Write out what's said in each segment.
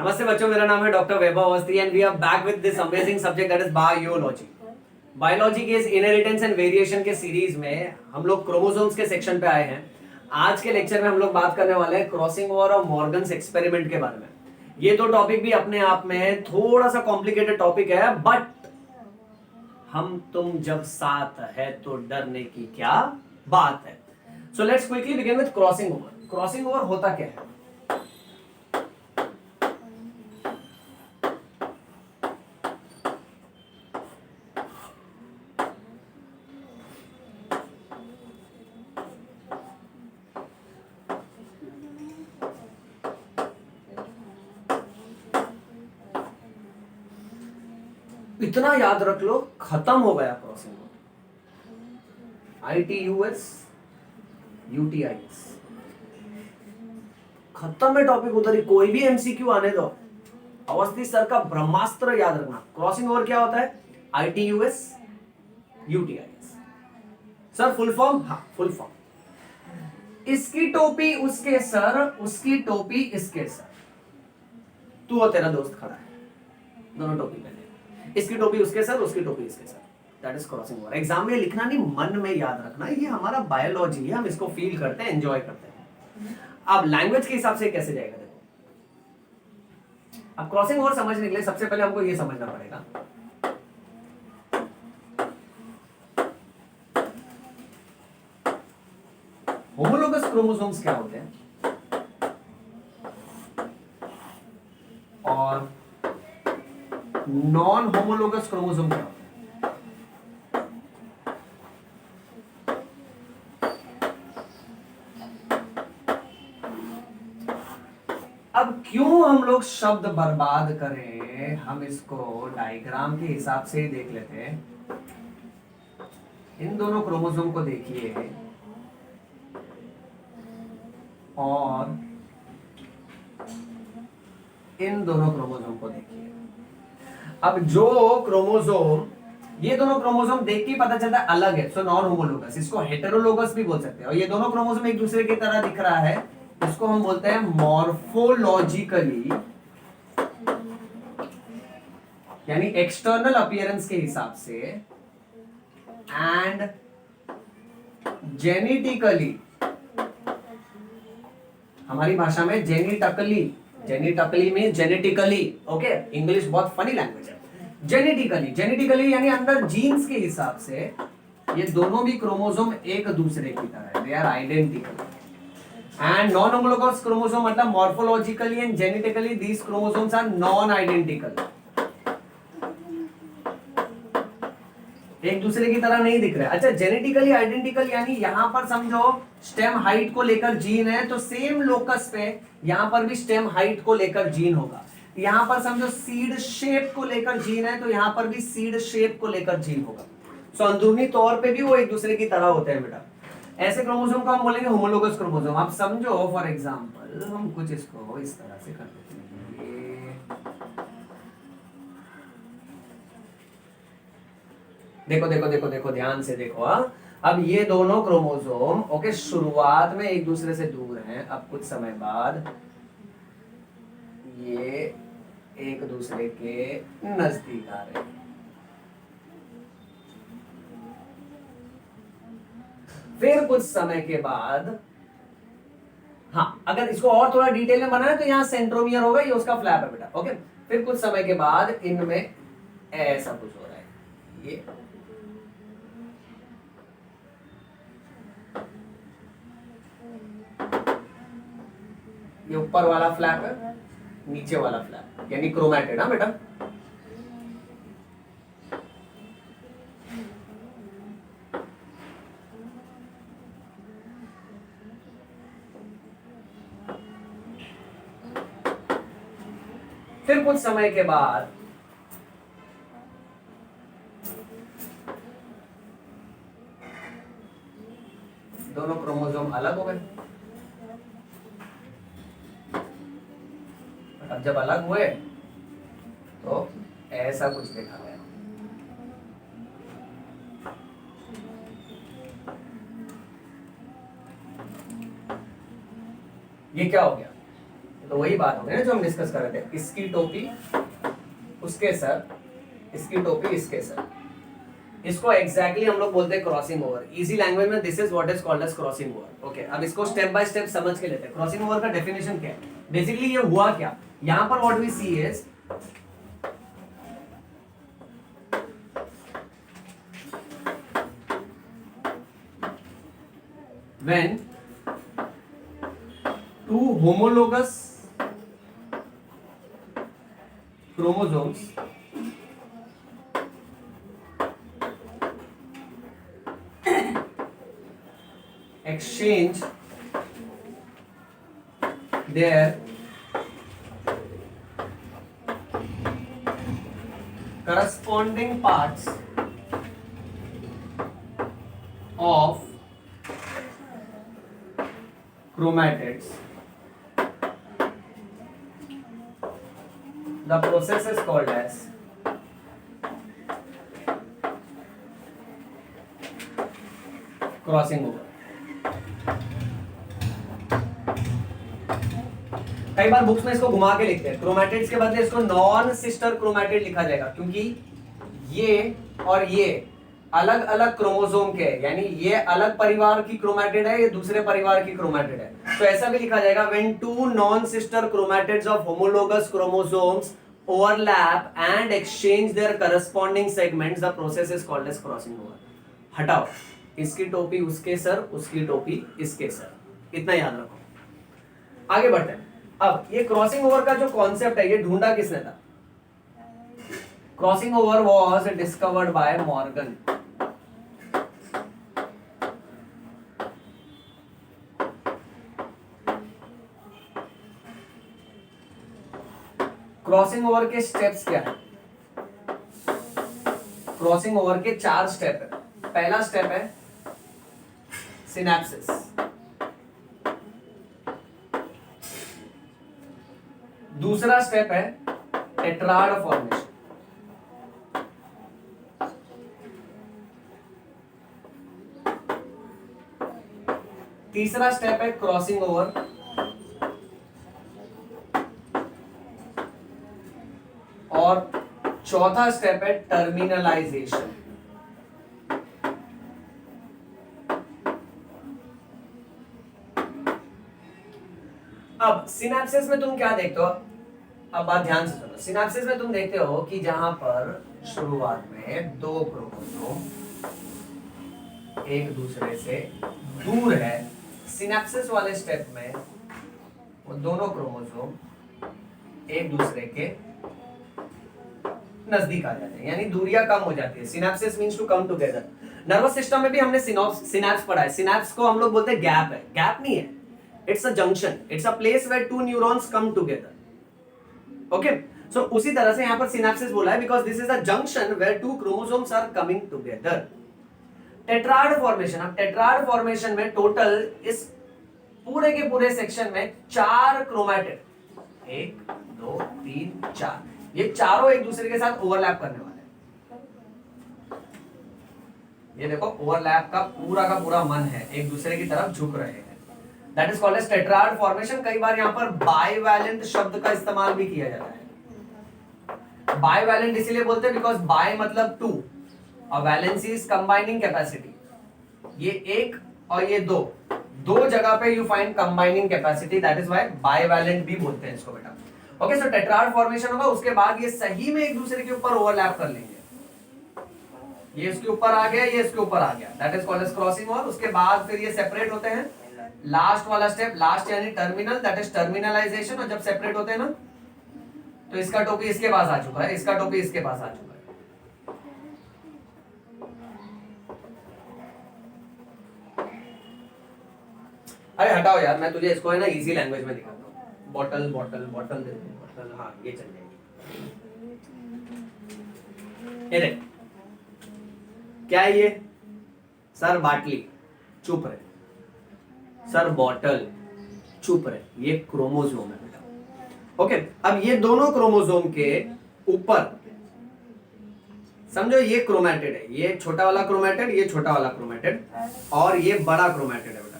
नमस्ते बच्चों, मेरा नाम है doctor Vaibhav Awasthi and we are back with this amazing subject that is biology. Biology के इस इनहेरिटेंस एंड वेरिएशन के सीरीज में हम लोग क्रोमोसोम्स के सेक्शन पे आए हैं। आज के लेक्चर में हम लोग बात करने वाले हैं क्रॉसिंग ओवर और मॉर्गन्स एक्सपेरिमेंट के बारे में। ये तो टॉपिक भी अपने आप में थोड़ा सा कॉम्प्लिकेटेड टॉपिक है, बट हम तुम जब साथ है तो डरने की क्या बात है। So let's quickly begin with crossing over. Crossing over होता क्या है? इतना याद रख लो, खत्म हो गया क्रॉसिंग ओवर। ITUS UTIS खत्म है टॉपिक। उधर ही कोई भी MCQ आने दो, अवस्थी सर का ब्रह्मास्त्र याद रखना। क्रॉसिंग ओवर क्या होता है? ITUS UTIS। Sir full form? हाँ फुल फॉर्म। इसकी टोपी उसके सर, उसकी टोपी इसके सर। तू और तेरा दोस्त खड़ा है, दोनों टोपी पहने। इसकी टोपी उसके सर, उसकी टोपी इसके sir. That is crossing over. Exam में लिखना नहीं, मन में याद रखना। ये हमारा बायोलॉजी है, हम इसको फील करते हैं, एंजॉय करते हैं। अब लैंग्वेज के हिसाब से कैसे जाएगा देखो। अब क्रॉसिंग ओवर समझने के लिए सबसे पहले हमको ये समझना पड़ेगा, होमोलोगस क्रोमोसोम्स क्या होते हैं और नॉन होमोलोगस क्रोमोसोम क्या होते हैं। अब क्यों हम लोग शब्द बर्बाद करें, हम इसको डायग्राम के हिसाब से ही देख लेते हैं। इन दोनों क्रोमोसोम को देखिए और इन दोनों क्रोमोसोम को देखिए। अब जो क्रोमोसोम, ये दोनों क्रोमोसोम देख के पता चलता है अलग है, सो नॉन होमोलोगस। इसको हेटेरोलोगस भी बोल सकते हैं। और ये दोनों क्रोमोसोम एक दूसरे की तरह दिख रहा है, इसको हम बोलते हैं मॉर्फोलॉजिकली, यानी एक्सटर्नल अपीयरेंस के हिसाब से, एंड जेनेटिकली, हमारी भाषा में जेनेटिकली, जेनेटिकली में जेनेटिकली, ओके, इंग्लिश बहुत फनी लैंग्वेज है। जेनेटिकली, जेनेटिकली यानी अंदर जीन्स के हिसाब से ये दोनों भी क्रोमोसोम एक दूसरे की तरह है, they are identical. And non homologous chromosome मतलब morphologically and genetically these chromosomes are non identical, एक दूसरे की तरह नहीं दिख रहे। अच्छा, जेनेटिकली आइडेंटिकल यानी यहां पर समझो स्टेम हाइट को लेकर जीन है, तो सेम लोकस पे यहां पर भी स्टेम हाइट को लेकर जीन होगा। यहां पर समझो सीड शेप को लेकर जीन है, तो यहां पर भी सीड शेप को लेकर जीन होगा। सो अंदरूनी तौर पे भी वो एक दूसरे की तरह होते हैं बेटा। ऐसे क्रोमोसोम को हम बोलेंगे होमोलोगस क्रोमोसोम। आप समझो, फॉर एग्जांपल हम कुछ इसको इस तरह से कर देते हैं। देखो देखो देखो देखो, ध्यान से देखो। अब ये दोनों क्रोमोसोम ओके शुरुआत में एक दूसरे से दूर हैं, अब कुछ समय बाद ये एक दूसरे के नजदीक आ रहे हैं। फिर कुछ समय के बाद, हाँ, अगर इसको और थोड़ा डिटेल में बनाए तो यहाँ सेंट्रोमियर होगा, ये उसका फ्लैप है बेटा, ओके। फिर कुछ समय के बाद इनमें ऐसा कुछ हो रहा है, ये ऊपर वाला फ्लैप है, नीचे वाला फ्लैप, यानी क्रोमैटिड। हाँ बेटा, फिर कुछ समय के बाद दोनों क्रोमोसोम अलग हो गए। अब जब अलग हुए तो ऐसा कुछ देखा गया। ये क्या हो गया? तो वही बात हो गई ना जो हम डिस्कस कर रहे थे, इसकी टोपी उसके सर, इसकी टोपी इसके सर, इसको एग्जैक्टली हम लोग बोलते हैं क्रॉसिंग ओवर। इजी लैंग्वेज में this is what is called as crossing over. Okay, अब इसको स्टेप बाय स्टेप समझ के लेते हैं। क्रॉसिंग ओवर का डेफिनेशन क्या है? बेसिकली ये हुआ क्या, यहां पर what we see is when two homologous chromosomes exchange their corresponding parts of chromatids, the process is called as crossing over. कई बार बुक्स में इसको घुमा के लिखते हैं, क्रोमैटिड्स के बदले इसको नॉन सिस्टर क्रोमैटिड लिखा जाएगा, क्योंकि ये और ये अलग अलग क्रोमोसोम के, यानी ये अलग परिवार की क्रोमैटिड है, ये दूसरे परिवार की क्रोमैटिड है। तो ऐसा भी लिखा जाएगा when two non sister chromatids of homologous chromosomes overlap and exchange their corresponding segments, the process is called as crossing over. हटाओ, इसकी टोपी उसके सर, उसकी टोपी इसके सर, इतना याद रखो। आगे बढ़ते हैं। अब ये क्रॉसिंग ओवर का जो कॉन्सेप्ट है, ये ढूंढा किसने था? Crossing over was discovered by Morgan. Crossing over के स्टेप्स क्या है? क्रॉसिंग ओवर के 4 स्टेप है। पहला स्टेप है सिनेप्सिस, दूसरा स्टेप है टेट्राड फॉर्मेशन, तीसरा स्टेप है क्रॉसिंग ओवर, और चौथा स्टेप है टर्मिनलाइजेशन। अब सिनेप्सिस में तुम क्या देखते हो? अब बात ध्यान से सुनो। सिनेप्सिस में तुम देखते हो कि जहां पर शुरुआत में 2 क्रोमोसोम एक दूसरे से दूर है, सिनेप्सिस वाले स्टेप में वो दोनों क्रोमोसोम एक दूसरे के नजदीक आ जाते हैं, यानी दूरियां कम हो जाती है। Synapsis means to come together. Nervous system में भी हमने सिनेप्स पढ़ा है। सिनेप्स को हम लोग बोलते हैं गैप है। गैप नहीं है, it's a junction, it's a place where 2 neurons come together. Okay, so उसी तरह से यहां पर सिनेप्सिस बोला है because this is a junction where 2 chromosomes are coming together. Tetrad formation. अब टेट्राड फॉर्मेशन में टोटल इस पूरे के पूरे सेक्शन में 4 क्रोमैटिड, 1 2 3 4, ये चारों एक दूसरे के साथ ओवरलैप करने वाले हैं। ये देखो, ओवरलैप का पूरा मन है, एक दूसरे की तरफ झुक रहे हैं। That is called as tetrad formation. कई बार यहां पर बाइवैलेंट शब्द का इस्तेमाल भी किया जाता है। बाइवैलेंट इसीलिए बोलते हैं बिकॉज बाय मतलब 2 और वैलेंसी इज कंबाइनिंग कैपेसिटी। ये 1 और ये 2 जगह पे you find combining capacity, that is why bivalent भी बोलते हैं इसको बेटा। ओके, सो टेट्राड फॉर्मेशन होगा, उसके बाद ये सही में एक दूसरे के ऊपर ओवरलैप कर लेंगे। ये इसके ऊपर आ गया, ये इसके ऊपर आ गया, that is called as crossing over. उसके बाद फिर ये सेपरेट होते हैं। लास्ट वाला स्टेप, लास्ट यानी टर्मिनल, दैट इज टर्मिनलाइजेशन। और जब सेपरेट होते हैं ना, तो इसका टोपी इसके पास आ चुका है, इसका टोपी इसके पास आ चुका है। अरे हटाओ यार, मैं तुझे इसको है ना इजी लैंग्वेज में दिखाता हूँ। बॉटल बॉटल बॉटल दे दो, बॉटल, हाँ ये चल जाएगी। ये देख, क्या है ये? सर बाटली, चुप रहे। सर बॉटल, चुप रहे। ये क्रोमोसोम है बेटा। ओके, अब ये दोनों क्रोमोसोम के ऊपर समझो ये क्रोमैटिड है, ये छोटा वाला क्रोमैटिड, ये छोटा वाला क्रोमैटिड, और ये बड़ा क्रोमैटिड है बेटा।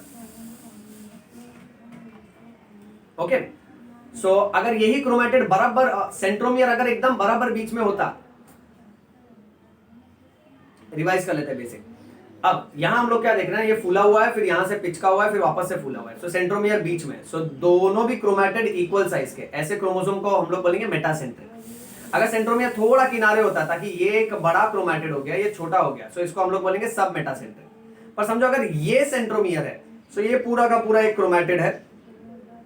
ओके, सो अगर यही क्रोमेटिड बराबर सेंट्रोमियर अगर एकदम बराबर बीच में होता, रिवाइज कर लेते हैं बेसिक। अब यहां हम लोग क्या देख रहे हैं, ये फूला हुआ है, फिर यहां से पिचका हुआ है, फिर वापस से फूला हुआ है। सो सेंट्रोमियर बीच में, सो दोनों भी क्रोमेटिड इक्वल साइज के, ऐसे क्रोमोसोम को हम लोग बोलेंगे मेटासेंट्रिक। अगर सेंट्रोमियर थोड़ा किनारे होता, ताकि ये एक बड़ा क्रोमेटिड हो गया, ये छोटा हो गया, सो इसको हम लोग बोलेंगे सब मेटासेंट्रिक। पर समझो अगर ये सेंट्रोमियर है, सो ये पूरा का पूरा एक क्रोमेटिड है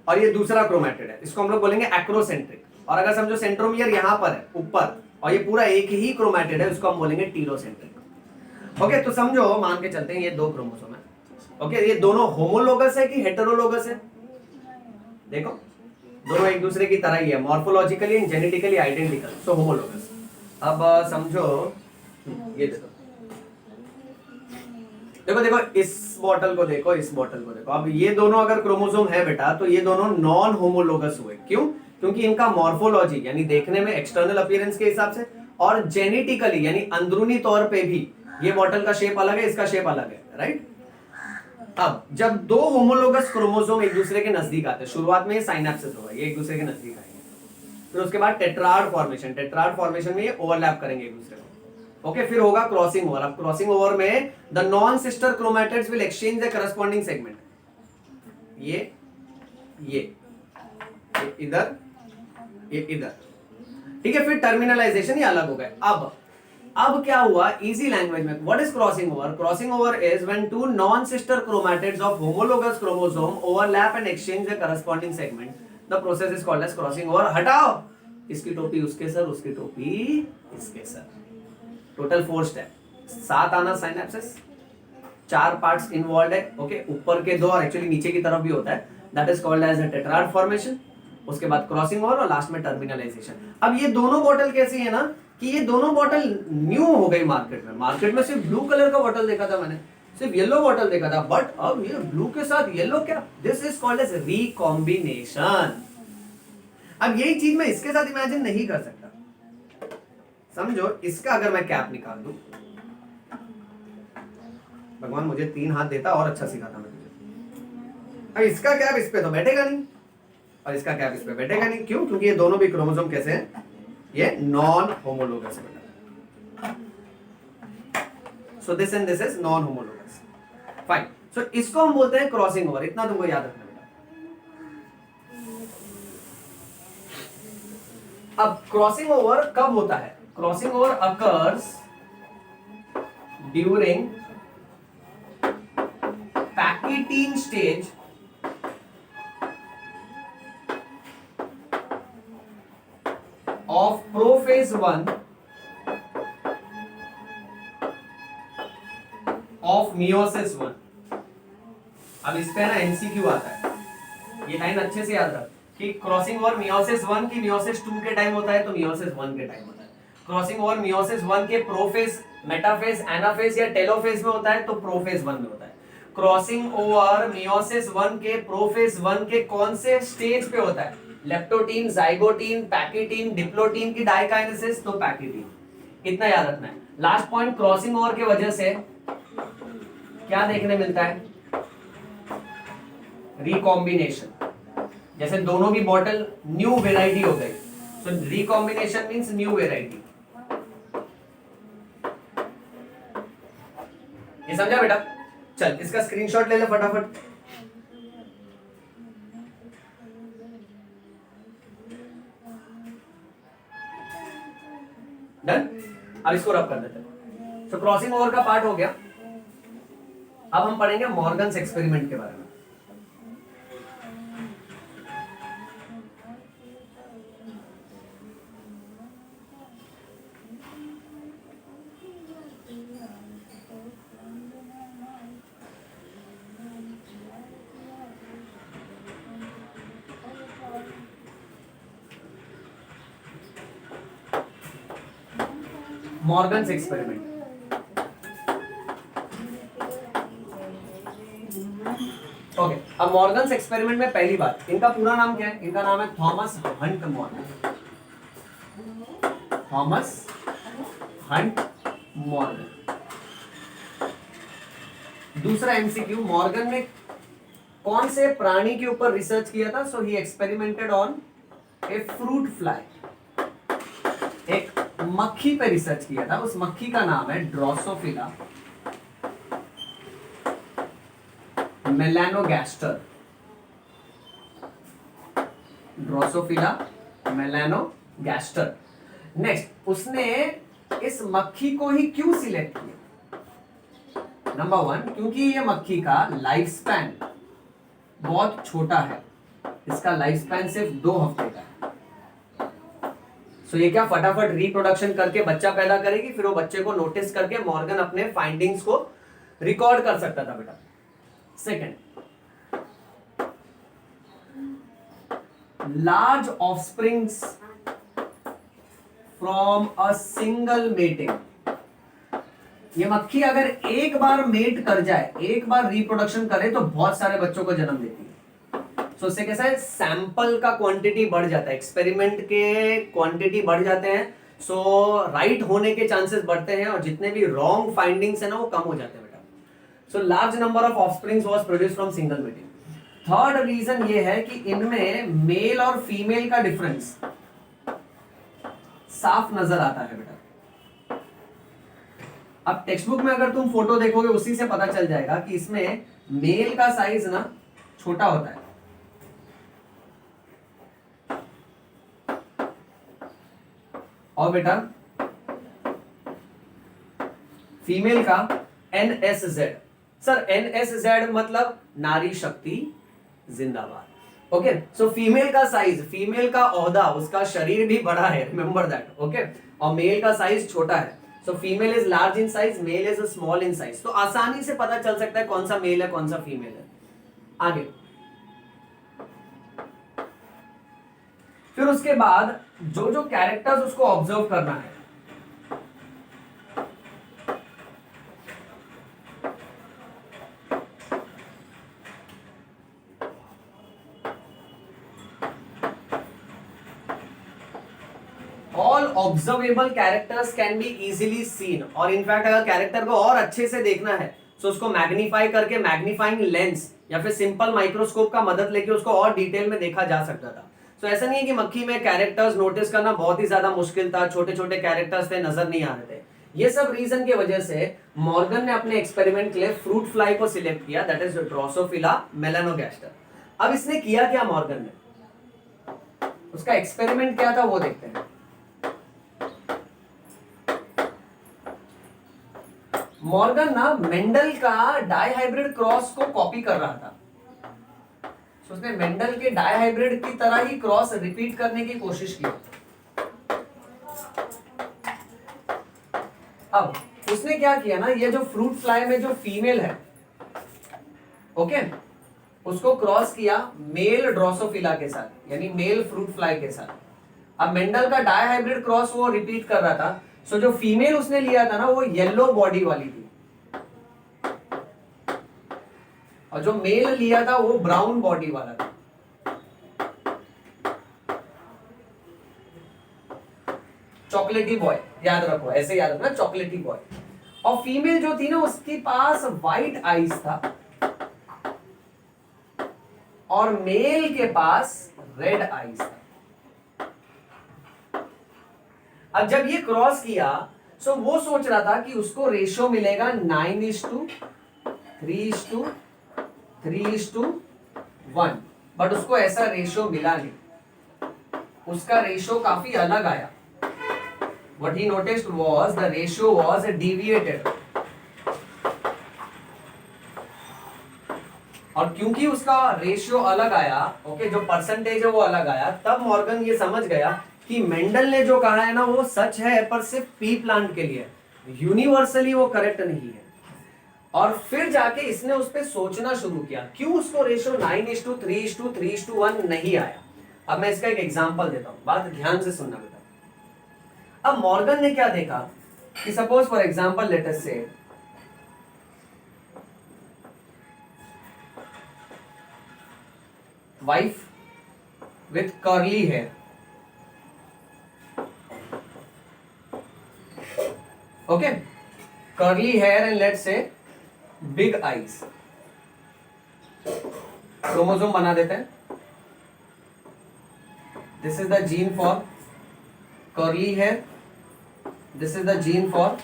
और ये दूसरा क्रोमेटिड है, इसको हम लोग बोलेंगे एक्रोसेंट्रिक। और अगर समझो सेंट्रोमियर यहां पर है ऊपर और ये पूरा एक ही क्रोमेटिड है, उसको हम बोलेंगे टीरोसेंट्रिक। ओके, तो समझो मान के चलते हैं ये दो क्रोमोसोम है। ओके, ये दोनों होमोलोगस है कि हेटेरोलोगस है? देखो दोनों एक दूसरे की तरह ही है, morphologically and genetically identical, so homologous. अब समझो ये देखो, देखो देखो इस बॉटल को देखो, इस बॉटल को देखो। अब ये दोनों अगर क्रोमोसोम है बेटा, तो ये दोनों नॉन होमोलोगस हुए। क्यों? क्योंकि इनका मॉर्फोलॉजी यानी देखने में एक्सटर्नल अपीयरेंस के हिसाब से और जेनेटिकली यानी अंदरूनी तौर पे भी ये बॉटल का शेप अलग है, इसका शेप अलग है, राइट? अब जब दो होमोलोगस क्रोमोसोम एक दूसरे के नजदीक आते हैं, शुरुआत में ये साइनेप्सिस होगा, ये एक दूसरे के नजदीक आएंगे, फिर उसके बाद टेट्राड फॉर्मेशन, टेट्राड फॉर्मेशन में ये ओवरलैप करेंगे एक दूसरे को। ओके, फिर होगा क्रॉसिंग ओवर। अब क्रॉसिंग ओवर में the non sister chromatids will exchange the corresponding segment, ये इधर, ये इधर, ठीक है। फिर टर्मिनलाइजेशन ये अलग हो गए। अब क्या हुआ इजी लैंग्वेज में, what is crossing over? Crossing over is when two non sister chromatids of homologous chromosome overlap and exchange the corresponding segment, the process is called as crossing over. हटाओ इसकी टोपी उसके सर, उसकी टोपी इसके sir. Total 4 step, 7 आना synapsis, 4 parts involve है। Okay, ऊपर के 2 और एक्चुअली नीचे की तरफ भी होता है, that is called as a tetrad formation. उसके बाद क्रॉसिंग ओवर और लास्ट में टर्मिनलाइजेशन। अब ये दोनों बॉटल कैसी है ना कि ये दोनों बॉटल न्यू हो गई मार्केट में। मार्केट में सिर्फ ब्लू कलर का बॉटल देखा था मैंने, सिर्फ येलो बॉटल देखा था, बट अब ये ब्लू के साथ येलो क्या, this is called as recombination. अब यही चीज मैं इसके साथ इमेजिन नहीं कर सकता। समझो इसका अगर मैं कैप निकाल दूं, भगवान मुझे 3 हाथ देता और अच्छा सिखाता मैं तुझे। अब इसका कैप इस पे तो बैठेगा नहीं और इसका कैप इस पे बैठेगा नहीं। क्यों? क्योंकि ये दोनों भी क्रोमोसोम कैसे हैं, ये नॉन होमोलोगस है। So this and this is non homologous, fine. So इसको हम बोलते हैं क्रॉसिंग ओवर, इतना तुमको याद रखना बेटा। अब क्रॉसिंग ओवर कब होता है? Crossing over occurs during pachytene stage of prophase 1 of meiosis 1। अब इस पे ना एमसीक्यू आता है, ये लाइन अच्छे से याद रख कि क्रॉसिंग ओवर मियोसिस 1 की मियोसिस 2 के टाइम होता है तो मियोसिस 1 के टाइम होता है। क्रॉसिंग ओवर मियोसिस 1 के प्रोफेज, मेटाफेज, एनाफेज या टेलोफेज में होता है तो प्रोफेज 1 में होता है। क्रॉसिंग ओवर मियोसिस 1 के प्रोफेज 1 के कौन से स्टेज पे होता है? लेप्टोटीन, जाइगोटीन, पैकिटीन, डिप्लोटीन की डाइकाइनेसिस, तो पैकिटीन। इतना याद रखना है। लास्ट पॉइंट, क्रॉसिंग ओवर की वजह से क्या देखने मिलता है? रिकॉम्बिनेशन। जैसे दोनों भी बॉटल न्यू वेराइटी हो गई, सो रिकॉम्बिनेशन मींस न्यू वेराइटी। ये समझा बेटा? चल इसका स्क्रीनशॉट ले ले फटाफट। डन? अब इसको रब कर देते हैं। तो क्रॉसिंग ओवर का पार्ट हो गया। अब हम पढ़ेंगे मॉर्गन्स एक्सपेरिमेंट के बारे में। Morgan's experiment, okay. अब मॉर्गन्स एक्सपेरिमेंट में पहली बात, इनका पूरा नाम क्या है? इनका नाम है Thomas Hunt Morgan. Thomas Hunt Morgan. दूसरा एमसीक्यू, मॉर्गन ने कौन से प्राणी के ऊपर रिसर्च किया था? So he experimented on a fruit fly, एक मक्खी पे रिसर्च किया था, उस मक्खी का नाम है ड्रोसोफिला मेलानोगैस्टर, ड्रोसोफिला मेलानोगैस्टर। नेक्स्ट, उसने इस मक्खी को ही क्यों सिलेक्ट किया? नंबर 1, क्योंकि ये मक्खी का लाइफ स्पैन बहुत छोटा है, इसका लाइफ स्पैन सिर्फ 2 हफ्ते का है। सो ये क्या फटाफट रिप्रोडक्शन करके बच्चा पैदा करेगी, फिर वो बच्चे को नोटिस करके मॉर्गन अपने फाइंडिंग्स को रिकॉर्ड कर सकता था बेटा। Second, large offsprings from a single mating. ये मक्खी अगर एक बार मेट कर जाए, एक बार रिप्रोडक्शन करे, तो बहुत सारे बच्चों को जन्म देती है। सो उससे कैसा है, सैंपल का क्वांटिटी बढ़ जाता है, एक्सपेरिमेंट के क्वांटिटी बढ़ जाते हैं, सो राइट होने के चांसेस बढ़ते हैं, और जितने भी रॉन्ग फाइंडिंग्स है ना वो कम हो जाते हैं बेटा। So large number of offsprings was produced from single mating. Third reason ये है कि इनमें मेल और फीमेल का डिफरेंस साफ नजर आता है बेटा। अब टेक्स्ट बुक में अगर तुम फोटो देखोगे, उसी से पता चल जाएगा कि इसमें मेल का साइज ना छोटा होता है, और बेटा फीमेल का NSZ। सर NSZ मतलब नारी शक्ति जिंदाबाद। ओके, सो फीमेल का साइज, फीमेल का ओहदा, उसका शरीर भी बड़ा है, रिमेंबर दैट। ओके, और मेल का साइज छोटा है। So female is large in size, male is small in size. तो आसानी से पता चल सकता है कौन सा मेल है कौन सा फीमेल है। आगे फिर उसके बाद जो जो कैरेक्टर्स उसको ऑब्जर्व करना है, all observable characters can be easily seen. और इनफैक्ट अगर कैरेक्टर को और अच्छे से देखना है तो उसको मैग्नीफाई करके मैग्नीफाइंग लेंस या फिर सिंपल माइक्रोस्कोप का मदद लेके उसको और डिटेल में देखा जा सकता था। तो ऐसा नहीं है कि मक्खी में कैरेक्टर्स नोटिस करना बहुत ही ज्यादा मुश्किल था, छोटे छोटे कैरेक्टर्स थे, नजर नहीं आ रहे थे। ये सब रीजन की वजह से मॉर्गन ने अपने एक्सपेरिमेंट के लिए फ्रूट फ्लाई को सिलेक्ट किया, दैट इज ड्रोसोफिला मेलानोगैस्टर। अब इसने किया क्या मॉर्गन ने, उसका एक्सपेरिमेंट क्या था वो देखते हैं। मॉर्गन ना मेंडल का डाइहाइब्रिड क्रॉस को कॉपी कर रहा था। तो उसने मेंडल के डाइहाइब्रिड की तरह ही क्रॉस रिपीट करने की कोशिश की। अब उसने क्या किया ना, ये जो फ्रूट फ्लाई में जो फीमेल है, ओके, उसको क्रॉस किया मेल ड्रोसोफिला के साथ, यानी मेल फ्रूट फ्लाई के साथ। अब मेंडल का डाइहाइब्रिड क्रॉस वो रिपीट कर रहा था। सो जो फीमेल उसने लिया था ना वो येलो बॉडी वाली थी, और जो मेल लिया था वो ब्राउन बॉडी वाला था। चॉकलेटी बॉय, याद रखो, ऐसे याद रखना, चॉकलेटी बॉय। और फीमेल जो थी ना उसके पास व्हाइट आईज था, और मेल के पास रेड आईज था। अब जब ये क्रॉस किया, सो वो सोच रहा था कि उसको रेशियो मिलेगा 9:3:3:1, बट उसको ऐसा रेशियो मिला नहीं, उसका रेशियो काफी अलग आया। What he noticed was the ratio was deviated. और क्योंकि उसका रेशियो अलग आया, ओके, जो परसेंटेज है वो अलग आया, तब मॉर्गन ये समझ गया कि मेंडल ने जो कहा है ना वो सच है, पर सिर्फ पी प्लांट के लिए, यूनिवर्सली वो करेक्ट नहीं है। और फिर जाके इसने उस पर सोचना शुरू किया, क्यों उसको रेशियो 9:3:3:1 नहीं आया। अब मैं इसका एक एग्जांपल देता हूं, बात ध्यान से सुनना बेटा। अब मॉर्गन ने क्या देखा कि suppose for example let us say wife with curly hair, okay, curly hair and let's say big eyes. Chromosome बना देते हैं, This is the gene for curly hair. This is the gene for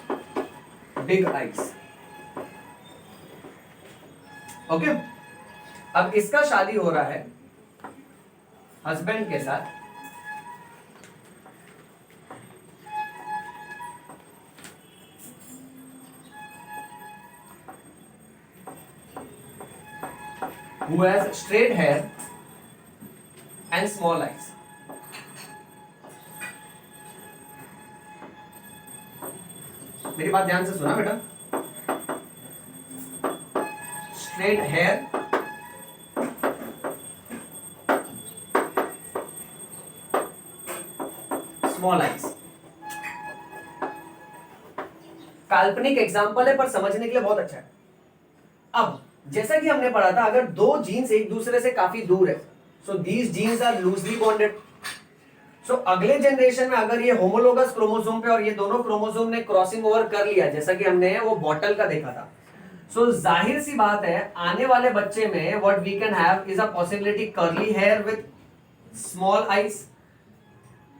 big eyes. Okay? अब इसका शादी हो रहा है husband के साथ, who has straight hair and small eyes. मेरी बात ध्यान से सुना बेटा. Straight hair, small eyes. काल्पनिक एग्जाम्पल है पर समझने के लिए बहुत अच्छा है. अब जैसा कि हमने पढ़ा था, अगर दो जीन्स एक दूसरे से काफी दूर है, so these genes are loosely bonded. So अगले जनरेशन में अगर ये होमोलोगस क्रोमोसोम पे और ये दोनों क्रोमोसोम ने क्रॉसिंग ओवर कर लिया, जैसा कि हमने वो बॉटल का देखा था, सो जाहिर सी बात है आने वाले बच्चे में what we can have is a possibility curly hair with small eyes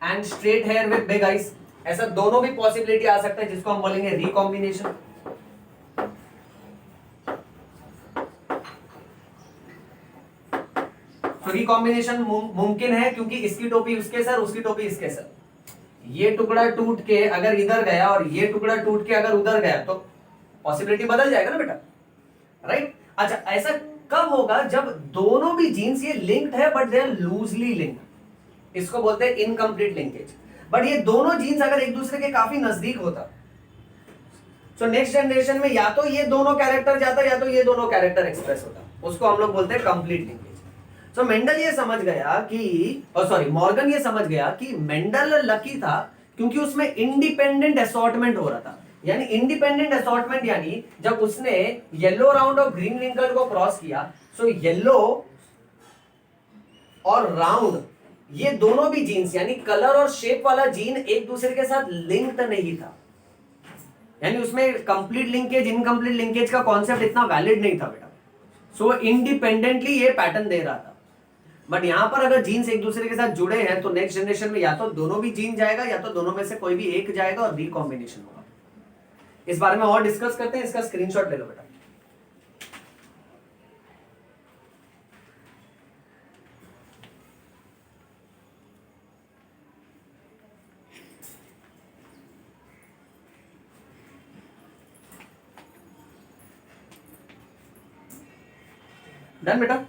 and straight hair with big eyes. ऐसा दोनों भी पॉसिबिलिटी आ सकता है, जिसको हम बोलेंगे रिकॉम्बिनेशन. तो रिकॉम्बिनेशन मुमकिन है क्योंकि इसकी टोपी उसके सर, उसकी टोपी इसके सर. ये टुकड़ा टूट के अगर इधर गया और ये टुकड़ा टूट के अगर उधर गया तो पॉसिबिलिटी बदल जाएगा ना बेटा, राइट? अच्छा, ऐसा कब होगा? जब दोनों भी जीन्स ये लिंक्ड है but they are loosely linked. इसको बोलते हैं इनकम्प्लीट लिंकेज. बट ये दोनों जीन्स अगर एक दूसरे के काफी नजदीक होता, तो नेक्स्ट जनरेशन में या तो ये दोनों कैरेक्टर जाता या तो ये दोनों कैरेक्टर एक्सप्रेस होता. उसको हम लोग बोलते हैं कंप्लीट लिंकेज. सो मेंडल ये समझ गया कि मॉर्गन ये समझ गया कि मेंडल लकी था क्योंकि उसमें इंडिपेंडेंट असॉर्टमेंट हो रहा था. यानी इंडिपेंडेंट असॉर्टमेंट यानी जब उसने येलो राउंड और ग्रीन रिंकल को क्रॉस किया, सो येलो और राउंड ये दोनों भी जीन्स यानी कलर और शेप वाला जीन एक दूसरे के साथ लिंक्ड नहीं था. यानी उसमें कंप्लीट लिंकेज इनकम्प्लीट लिंकेज का कॉन्सेप्ट इतना वैलिड नहीं था बेटा. सो इंडिपेंडेंटली ये पैटर्न दे रहा था. बट यहां पर अगर जीन्स एक दूसरे के साथ जुड़े हैं तो नेक्स्ट जनरेशन में या तो दोनों भी जीन जाएगा या तो दोनों में से कोई भी एक जाएगा और रिकॉम्बिनेशन होगा. इस बारे में और डिस्कस करते हैं. इसका स्क्रीनशॉट ले लो बेटा. डन बेटा.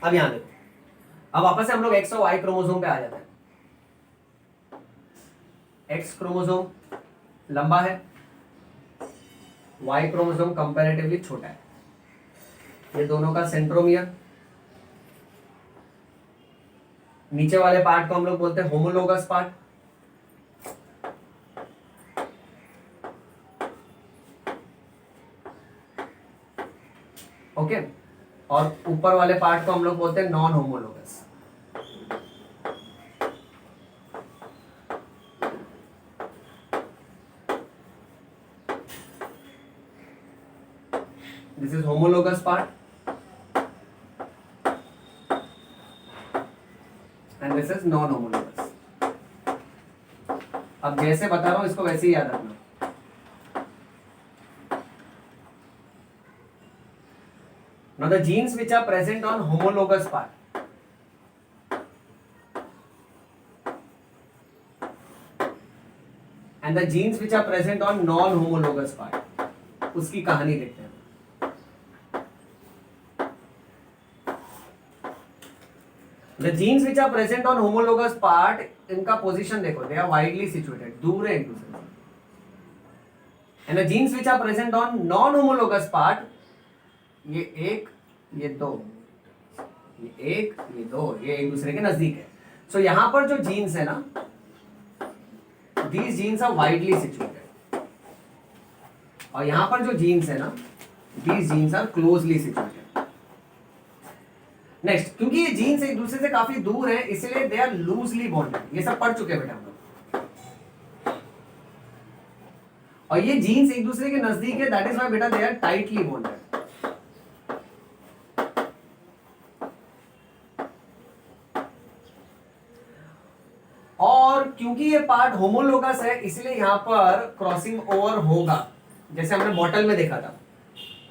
अब यहां देखो, अब वापस से हम लोग एक्स और वाई क्रोमोसोम पे आ जाते हैं. एक्स क्रोमोसोम लंबा है, वाई क्रोमोसोम कंपैरेटिवली छोटा है. ये दोनों का सेंट्रोमियर, नीचे वाले पार्ट को हम लोग बोलते हैं होमोलोगस पार्ट. ओके, और ऊपर वाले पार्ट को हम लोग बोलते हैं non homologous. This is homologous part and this is non homologous. अब जैसे बता रहा हूं इसको वैसे ही याद रखना. Now the genes which are present on homologous part and the genes which are present on non-homologous part, उसकी कहानी देखते हैं. The genes which are present on homologous part, इनका पोजीशन देखो, they are widely situated, दूर है एक दूसरे से. And the genes which are present on non-homologous part, ये एक, ये दो, ये एक, ये दो, ये एक दूसरे के नजदीक है. सो यहां पर जो जीन्स है ना, these genes are widely situated, और यहां पर जो जीन्स है ना, these genes are closely situated. Next, क्योंकि ये जीन्स एक दूसरे से काफी दूर है इसलिए दे आर लूजली बॉन्डेड, ये सब पढ़ चुके हैं बेटा हम लोग। और ये जीन्स एक दूसरे के नजदीक है, दैट इज व्हाई बेटा दे आर टाइटली बॉन्डेड। और क्योंकि ये पार्ट होमोलोगस है इसलिए यहां पर क्रॉसिंग ओवर होगा, जैसे हमने बॉटल में देखा था।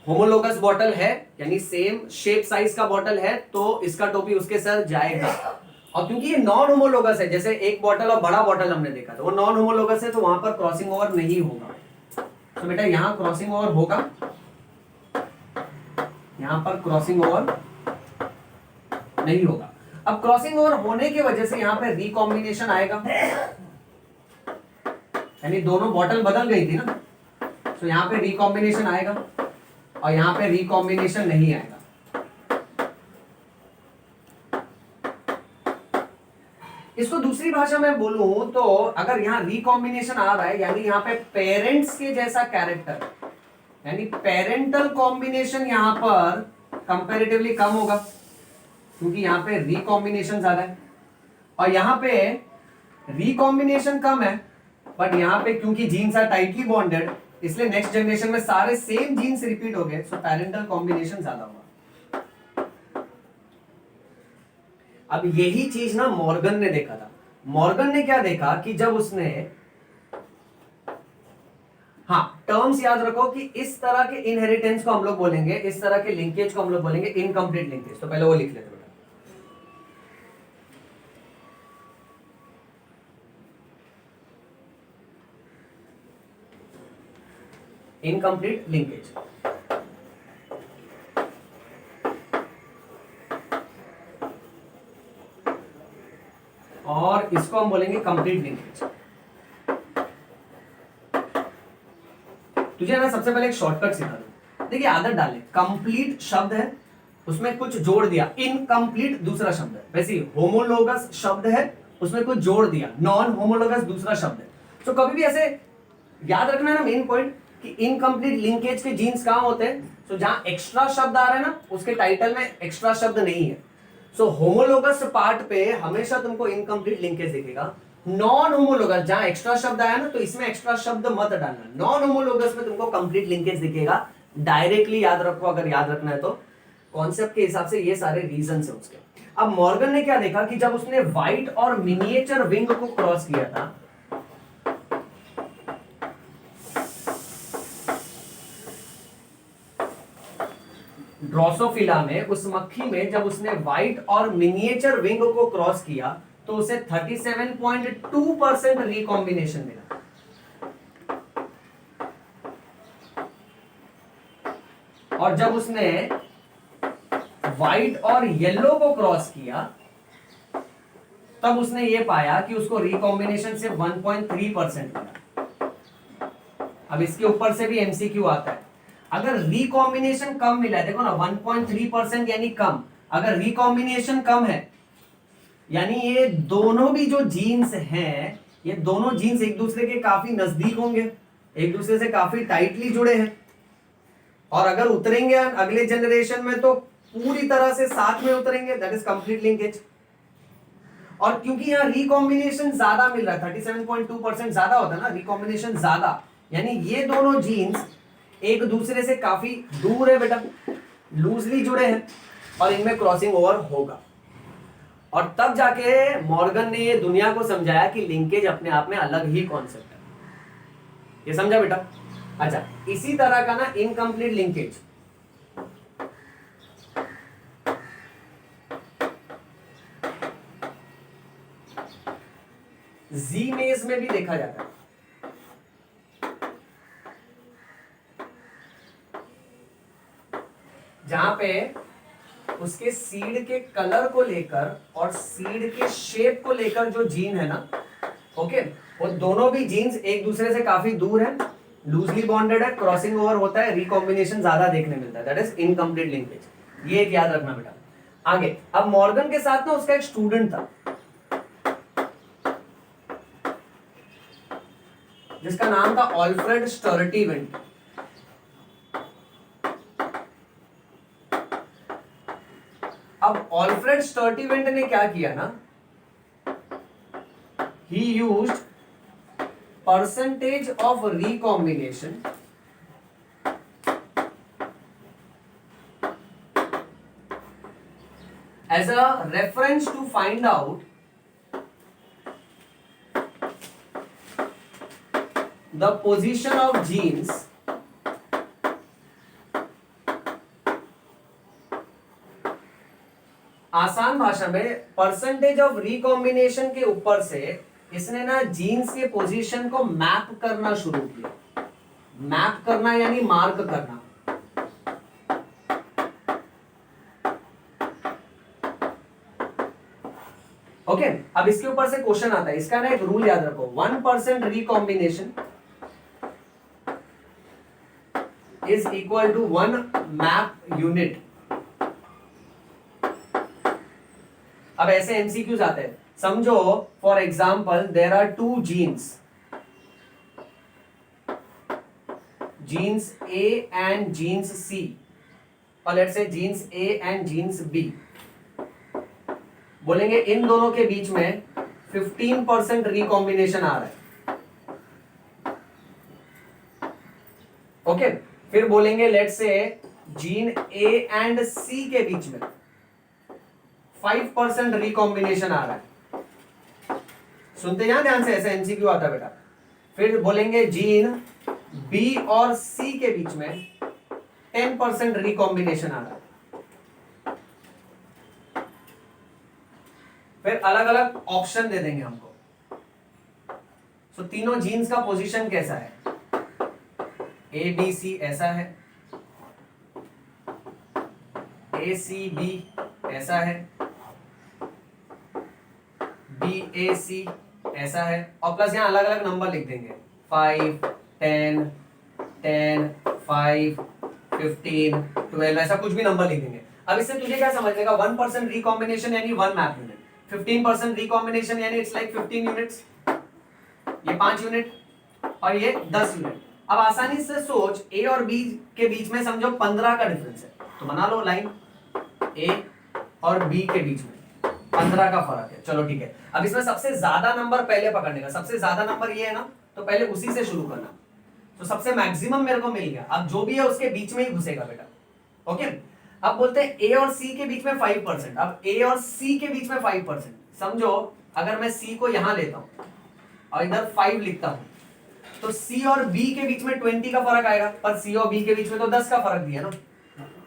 होमोलोगस बॉटल है यानी सेम शेप साइज का बॉटल है तो इसका टोपी उसके सर जाएगा। और क्योंकि ये नॉन होमोलोगस है, जैसे एक बॉटल और बड़ा बॉटल हमने देखा था, वो नॉन होमोलोगस है तो वहां पर क्रॉसिंग ओवर नहीं होगा। तो बेटा यहां क्रॉसिंग ओवर होगा, यहां पर क्रॉसिंग ओवर नहीं होगा। अब क्रॉसिंग ओवर होने की वजह से यहां पे रिकॉम्बिनेशन आएगा, यानी दोनों बॉटल बदल गई थी ना, तो यहां पे रिकॉम्बिनेशन आएगा और यहां पे रिकॉम्बिनेशन नहीं आएगा। इसको दूसरी भाषा में बोलूं तो अगर यहां रिकॉम्बिनेशन आ रहा है यानी यहां पे पेरेंट्स के जैसा कैरेक्टर, यानी पेरेंटल कॉम्बिनेशन यहां पर कंपैरेटिवली कम होगा क्योंकि यहां पे रिकॉम्बिनेशन ज्यादा है। और यहां पे रिकॉम्बिनेशन कम है बट यहां पे क्योंकि जीन्स आर टाइटली बॉन्डेड इसलिए नेक्स्ट जनरेशन में सारे सेम जीन्स रिपीट हो गए, सो पेरेंटल कॉम्बिनेशन ज्यादा होगा। अब यही चीज ना मॉर्गन ने देखा था। मॉर्गन ने क्या देखा कि जब उसने, हाँ टर्म्स याद रखो कि इस तरह के इनहेरिटेंस को हम लोग बोलेंगे, इस तरह के लिंकेज को हम लोग बोलेंगे इनकम्प्लीट लिंकेज। तो पहले वो लिख लेते बेटा, इनकम्प्लीट लिंकेज। और इसको हम बोलेंगे कंप्लीट लिंकेज। तुझे ना सबसे पहले एक शॉर्टकट सिखा दूं, देखिए आदत डाले, कंप्लीट शब्द है उसमें कुछ जोड़ दिया, इनकम्प्लीट दूसरा शब्द है, वैसे होमोलोगस शब्द है उसमें कुछ जोड़ दिया, नॉन होमोलोगस दूसरा शब्द है। तो कभी भी ऐसे याद रखना है ना मेन पॉइंट कि इनकम्प्लीट लिंकेज के जीन्स कहां होते हैं, तो जहां एक्स्ट्रा शब्द आ रहा है ना उसके टाइटल में एक्स्ट्रा शब्द नहीं है। सो होमोलोगस पार्ट पे हमेशा तुमको इनकम्प्लीट लिंकेज दिखेगा। नॉन होमोलोगस जहां एक्स्ट्रा शब्द आया ना तो इसमें एक्स्ट्रा शब्द मत डालना, नॉन होमोलोगस में तुमको कंप्लीट लिंकेज दिखेगा। डायरेक्टली याद रखो अगर याद रखना है तो, कॉन्सेप्ट के हिसाब से ये सारे रीजन है उसके। अब मॉर्गन ने क्या देखा कि जब उसने व्हाइट और मिनिएचर विंग को क्रॉस किया था, ड्रोसोफिला में उस मक्खी में जब उसने व्हाइट और मिनिएचर विंग को क्रॉस किया तो उसे 37.2% रिकॉम्बिनेशन मिला। और जब उसने व्हाइट और येलो को क्रॉस किया तब उसने ये पाया कि उसको रिकॉम्बिनेशन से 1.3% मिला। अब इसके ऊपर से भी एमसीक्यू आता है, अगर रिकॉम्बिनेशन कम मिला है, देखो ना 1.3% यानी कम, अगर रिकॉम्बिनेशन कम है यानी ये दोनों भी जो जीन्स हैं, ये दोनों जीन्स एक दूसरे के काफी नजदीक होंगे, एक दूसरे से काफी टाइटली जुड़े हैं, और अगर उतरेंगे अगले जनरेशन में तो पूरी तरह से साथ में उतरेंगे, दैट इज कंप्लीट लिंकेज। और क्योंकि यहां रिकॉम्बिनेशन ज्यादा मिल रहा है, 37.2% ज्यादा होता है ना रिकॉम्बिनेशन ज्यादा, यानी ये दोनों जीन्स एक दूसरे से काफी दूर है बेटा, लूजली जुड़े हैं और इनमें क्रॉसिंग ओवर होगा। और तब जाके मॉर्गन ने ये दुनिया को समझाया कि लिंकेज अपने आप में अलग ही कॉन्सेप्ट है। ये समझा बेटा? अच्छा, इसी तरह का ना इनकम्प्लीट लिंकेज जीमेज में भी देखा जाता है। जहां पे उसके सीड के कलर को लेकर और सीड के शेप को लेकर जो जीन है ना, ओके, वो दोनों भी जीन्स एक दूसरे से काफी दूर है, लूजली बॉन्डेड है, क्रॉसिंग ओवर होता है, रिकॉम्बिनेशन ज्यादा देखने मिलता है, दैट इज इनकम्प्लीट लिंकेज। ये एक याद रखना बेटा। आगे, अब मॉर्गन के साथ ना उसका एक स्टूडेंट था जिसका नाम था ऑल्फ्रेड स्टर्टीवेंट। अब ऑल्फ्रेड स्टर्टिवेंट ने क्या किया ना, ही used percentage of recombination as a reference to find out the position of genes आसान भाषा में परसेंटेज ऑफ रिकॉम्बिनेशन के ऊपर से इसने ना जीन्स के पोजीशन को मैप करना शुरू किया। मैप करना यानी मार्क करना। ओके अब इसके ऊपर से क्वेश्चन आता है, इसका ना एक रूल याद रखो, 1% recombination is equal to 1 map unit. अब ऐसे एमसीक्यूज आते हैं, समझो for example there are 2 genes, genes A and genes C, और let's say genes A and genes B. बोलेंगे इन दोनों के बीच में 15% रिकॉम्बिनेशन आ रहा है। ओके फिर बोलेंगे let's say gene A and सी के बीच में 5% रिकॉम्बिनेशन आ रहा है। सुनते जाए ध्यान से, ऐसे एमसीक्यू आता है बेटा। फिर बोलेंगे जीन बी और सी के बीच में 10% रिकॉम्बिनेशन आ रहा है। फिर अलग अलग ऑप्शन दे देंगे हमको। सो तीनों जीन्स का पोजीशन कैसा है, ए बी सी ऐसा है, ए सी बी ऐसा है, बी ए सी ऐसा है, और प्लस यहां अलग अलग नंबर लिख देंगे 5, 10, 10, 5, 15, 12 ऐसा कुछ भी नंबर लिख देंगे। अब इससे तुझे क्या समझ लेगा, 1% रिकॉम्बिनेशन यानी 1 मैप यूनिट, 15% रिकॉम्बिनेशन यानी इट्स लाइक 15 यूनिट्स, ये 5 यूनिट और ये 10 यूनिट। अब आसानी से सोच, ए और बी के बीच में समझो 15 का डिफरेंस है, तो बना लो लाइन, ए और बी के बीच में 15 का फर्क है। चलो ठीक है, अब इसमें सबसे ज्यादा नंबर पहले पकड़ने का, सबसे ज्यादा नंबर ये है ना, तो पहले उसी से शुरू करना। तो सबसे मैक्सिमम मेरे को मिल गया, अब जो भी है उसके बीच में ही घुसेगा बेटा। ओके अब बोलते हैं ए और सी के बीच में 5%। अब ए और सी के बीच में 5%, समझो अगर मैं सी को यहां लेता हूं और इधर 5 लिखता हूं, तो सी और बी के बीच में 20 का फर्क आएगा, पर सी और बी के बीच में तो 10 का फर्क दिया ना,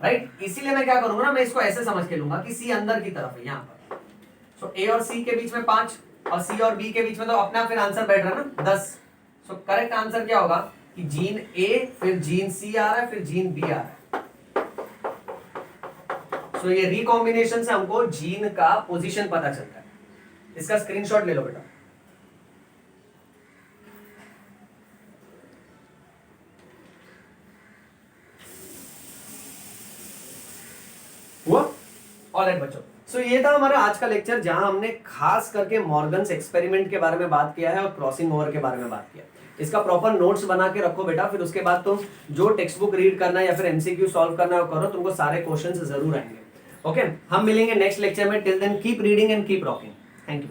राइट। इसीलिए मैं क्या करूंगा ना, मैं इसको ऐसे समझ के लूंगा कि सी अंदर की तरफ है यहां पर। सो ए और सी के बीच में 5 और सी और बी के बीच में तो अपना फिर आंसर बैठ रहा है ना 10। सो करेक्ट आंसर क्या होगा कि जीन ए, फिर जीन सी आ रहा है, फिर जीन बी आ रहा है। तो ये रिकॉम्बिनेशन से हमको जीन का पोजीशन पता चलता है। इसका स्क्रीनशॉट ले लो बेटा। हुआ? ऑलराइट बच्चों, सो ये था हमारा आज का लेक्चर, जहां हमने खास करके मॉर्गन्स एक्सपेरिमेंट के बारे में बात किया है और क्रॉसिंग ओवर के बारे में बात किया। इसका प्रॉपर नोट्स बना के रखो बेटा, फिर उसके बाद तुम जो टेक्स्ट बुक रीड करना है या फिर एमसीक्यू सॉल्व करना है करो, तुमको सारे क्वेश्चंस जरूर आएंगे। ओके हम मिलेंगे नेक्स्ट लेक्चर में। Till then keep reading and keep rocking. Thank you.